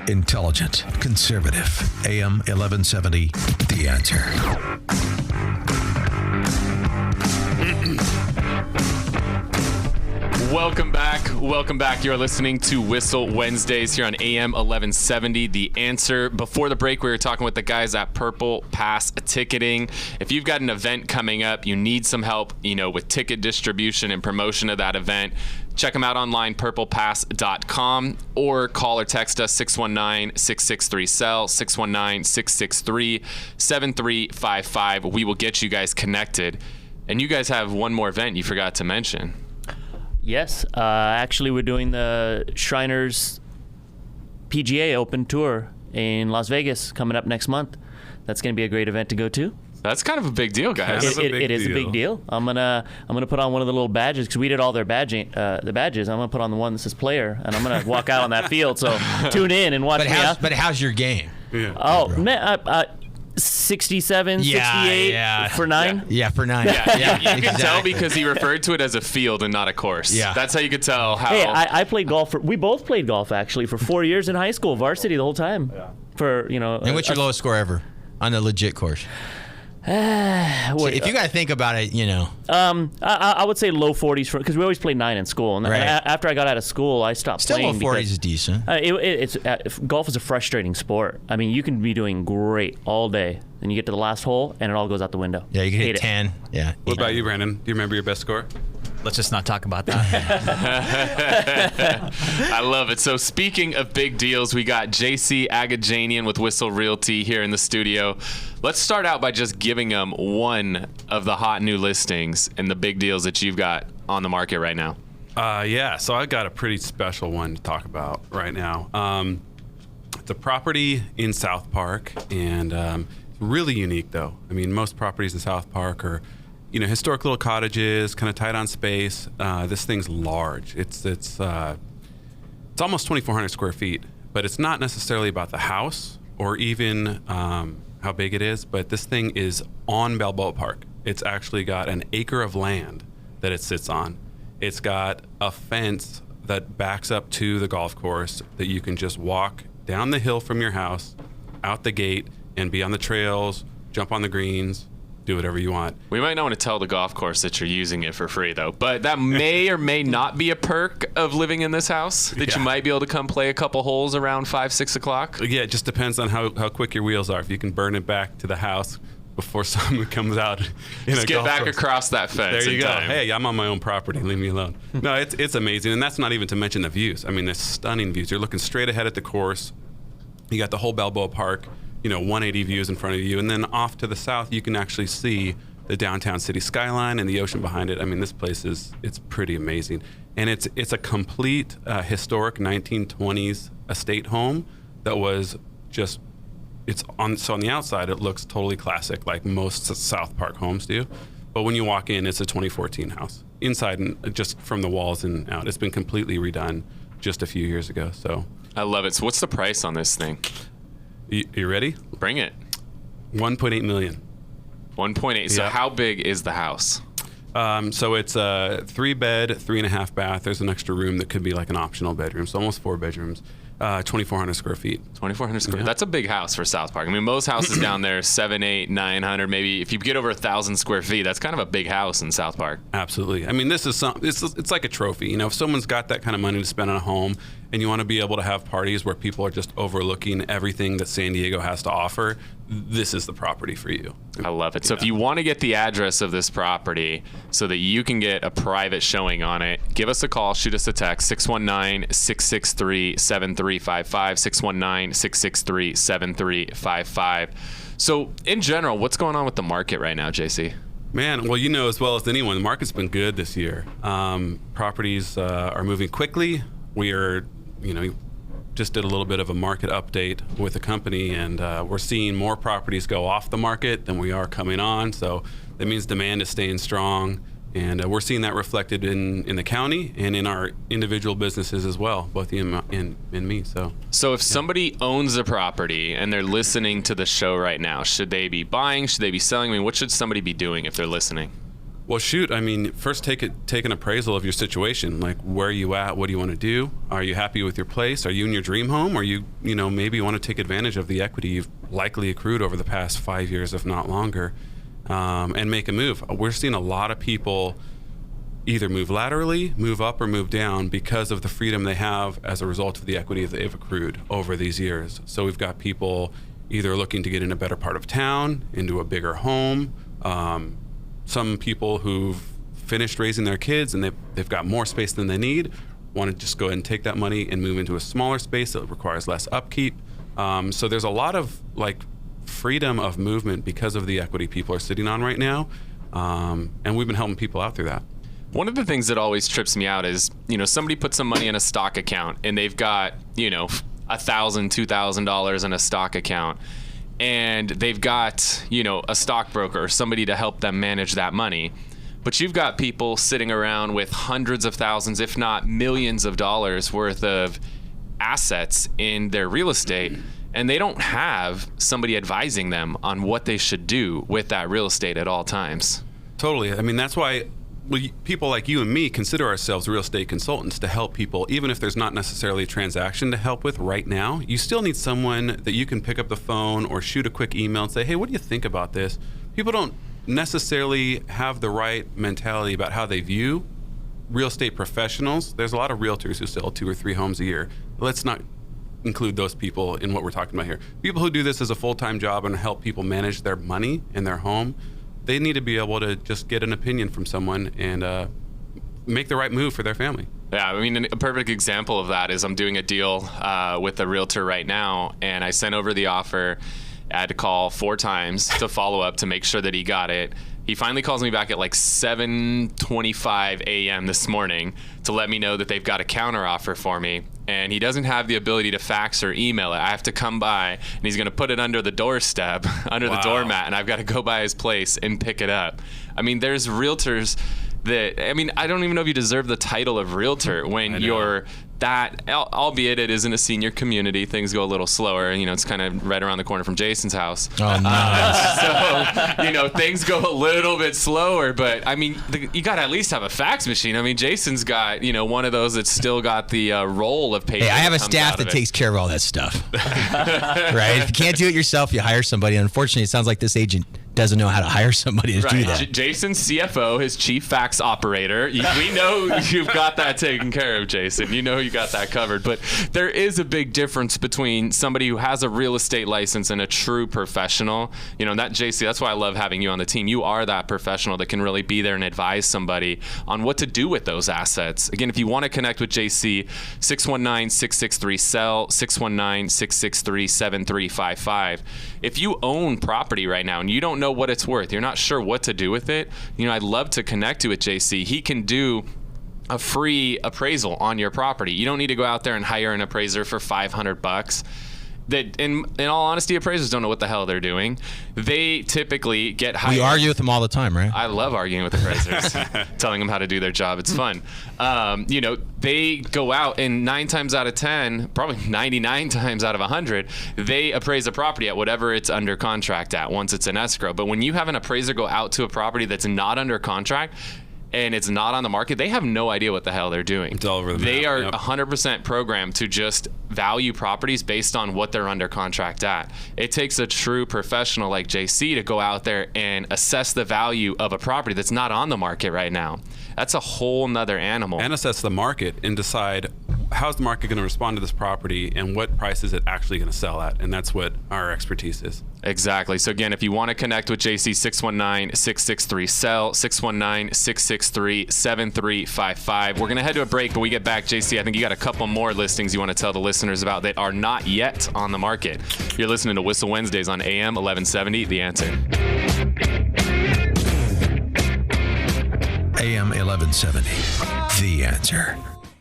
Intelligent, conservative. AM 1170, The Answer. Welcome back. You're listening to Whissel Wednesdays here on AM 1170, The Answer. Before the break, we were talking with the guys at PurplePass Ticketing. If you've got an event coming up, you need some help, with ticket distribution and promotion of that event, check them out online, purplepass.com, or call or text us 619-663-SELL, 619-663-7355. We will get you guys connected. And you guys have one more event you forgot to mention. Yes, actually we're doing the Shriners PGA Open Tour in Las Vegas coming up next month. That's going to be a great event to go to. That's kind of a big deal, guys. It is a big deal. I'm gonna put on one of the little badges because we did all their the badges. I'm gonna put on the one that says player, and I'm gonna walk out on that field. So tune in and watch me out. But how's your game? Yeah. Oh man, 67, 68 for 9. Yeah, for 9. Yeah, you can tell because he referred to it as a field and not a course. Yeah, that's how you could tell how. Hey, I played golf. We both played golf actually for 4 years in high school, varsity the whole time. Yeah. And what's your lowest score ever on a legit course? If you got to think about it, I would say low 40s because we always played 9 in school. And after I got out of school, I stopped playing. Still low 40s is decent. Golf is a frustrating sport. I mean, you can be doing great all day, then you get to the last hole, and it all goes out the window. Yeah, you can hit 10. Yeah. What about you, Brandon? Do you remember your best score? Let's just not talk about that. I love it. So speaking of big deals, we got JC Agajanian with Whissel Realty here in the studio. Let's start out by just giving them one of the hot new listings and the big deals that you've got on the market right now. So I got a pretty special one to talk about right now. It's a property in South Park, and it's really unique, though. I mean, most properties in South Park are historic little cottages, kind of tight on space. This thing's large. It's almost 2,400 square feet, but it's not necessarily about the house or even how big it is, but this thing is on Balboa Park. It's actually got an acre of land that it sits on. It's got a fence that backs up to the golf course that you can just walk down the hill from your house, out the gate, and be on the trails, jump on the greens, do whatever you want. We might not want to tell the golf course that you're using it for free, though, but that may or may not be a perk of living in this house, that you might be able to come play a couple holes around 5, 6 o'clock. Yeah, it just depends on how quick your wheels are. If you can burn it back to the house before someone comes out just get back across that fence. There you go. Hey, I'm on my own property. Leave me alone. No, it's amazing, and that's not even to mention the views. I mean, the stunning views. You're looking straight ahead at the course. You got the whole Balboa Park, 180 views in front of you, and then off to the south, you can actually see the downtown city skyline and the ocean behind it. I mean, this place it's pretty amazing, and it's a complete historic 1920s estate home that was just. On the outside, it looks totally classic, like most South Park homes do. But when you walk in, it's a 2014 house. Inside, and just from the walls and out, it's been completely redone just a few years ago. So I love it. So what's the price on this thing? You ready? Bring it. $1.8 million. 1.8. So how big is the house? So it's a 3-bed, 3.5 bath. There's an extra room that could be like an optional bedroom. So almost 4 bedrooms. 2,400 square feet. 2,400 square feet. That's a big house for South Park. I mean, most houses down there, 700, 800, 900, maybe. If you get over 1,000 square feet, that's kind of a big house in South Park. Absolutely. I mean, this is it's like a trophy. If someone's got that kind of money to spend on a home, and you want to be able to have parties where people are just overlooking everything that San Diego has to offer, this is the property for you. I love it. So if you want to get the address of this property so that you can get a private showing on it, give us a call, shoot us a text, 619-663-7355, 619-663-7355. So in general, what's going on with the market right now, JC? Man, well, as well as anyone, the market's been good this year. Properties are moving quickly. We are, just did a little bit of a market update with the company, and we're seeing more properties go off the market than we are coming on. So that means demand is staying strong, and we're seeing that reflected in the county and in our individual businesses as well, both you and me. So if somebody owns a property and they're listening to the show right now, should they be buying? Should they be selling? I mean, what should somebody be doing if they're listening? Well, shoot. I mean, first take an appraisal of your situation. Like, where are you at? What do you want to do? Are you happy with your place? Are you in your dream home? Or maybe want to take advantage of the equity you've likely accrued over the past 5 years, if not longer, and make a move. We're seeing a lot of people either move laterally, move up, or move down because of the freedom they have as a result of the equity that they've accrued over these years. So we've got people either looking to get in a better part of town, into a bigger home. Some people who've finished raising their kids and they've got more space than they need, want to just go ahead and take that money and move into a smaller space that requires less upkeep. So there's a lot of freedom of movement because of the equity people are sitting on right now. And we've been helping people out through that. One of the things that always trips me out is, somebody puts some money in a stock account and they've got, $1,000, $2,000 in a stock account. And they've got, a stockbroker or somebody to help them manage that money. But you've got people sitting around with hundreds of thousands, if not millions of dollars worth of assets in their real estate, and they don't have somebody advising them on what they should do with that real estate at all times. Totally. I mean, that's why people like you and me consider ourselves real estate consultants to help people, even if there's not necessarily a transaction to help with right now. You still need someone that you can pick up the phone or shoot a quick email and say, hey, what do you think about this? People don't necessarily have the right mentality about how they view real estate professionals. There's a lot of realtors who sell 2 or 3 homes a year. Let's not include those people in what we're talking about here. People who do this as a full-time job and help people manage their money in their home, they need to be able to just get an opinion from someone and make the right move for their family. Yeah, I mean, a perfect example of that is I'm doing a deal with a realtor right now, and I sent over the offer. I had to call 4 times to follow up to make sure that he got it. He finally calls me back at 7:25 a.m. this morning to let me know that they've got a counter offer for me. And he doesn't have the ability to fax or email it. I have to come by, and he's going to put it under the doorstep, under the doormat, and I've got to go by his place and pick it up. I mean, there's realtors that, I don't even know if you deserve the title of realtor when you're that, albeit it is in a senior community, things go a little slower. It's kind of right around the corner from Jason's house. Oh, nice. So, things go a little bit slower, but you got to at least have a fax machine. Jason's got, one of those that's still got the roll of paper. Hey, I have a staff that takes care of all that stuff. Right? If you can't do it yourself, you hire somebody. Unfortunately, it sounds like this agent doesn't know how to hire somebody to do that. Jason's CFO, his chief fax operator. We know you've got that taken care of, Jason. You got that covered. But there is a big difference between somebody who has a real estate license and a true professional. That JC, that's why I love having you on the team. You are that professional that can really be there and advise somebody on what to do with those assets. Again, if you want to connect with JC, 619-663-SELL, 619-663-7355. If you own property right now and you don't know what it's worth, you're not sure what to do with it, I'd love to connect you with JC. He can do a free appraisal on your property. You don't need to go out there and hire an appraiser for $500. That, in all honesty, appraisers don't know what the hell they're doing. They typically get hired. We argue with them all the time, right? I love arguing with appraisers, telling them how to do their job. It's fun. They go out, and 9 times out of 10, probably 99 times out of 100, they appraise a property at whatever it's under contract at once it's in escrow. But when you have an appraiser go out to a property that's not under contract, and it's not on the market, they have no idea what the hell they're doing. It's all over the map. They are 100% programmed to just value properties based on what they're under contract at. It takes a true professional like JC to go out there and assess the value of a property that's not on the market right now. That's a whole nother animal. And assess the market and decide how's the market going to respond to this property and what price is it actually going to sell at. And that's what our expertise is. Exactly. So again, if you want to connect with JC, 619-663-SELL, 619-663-7355. We're going to head to a break, but we get back. JC, I think you got a couple more listings you want to tell the listeners about that are not yet on the market. You're listening to Whissel Wednesdays on AM 1170, The Answer. AM 1170, The Answer.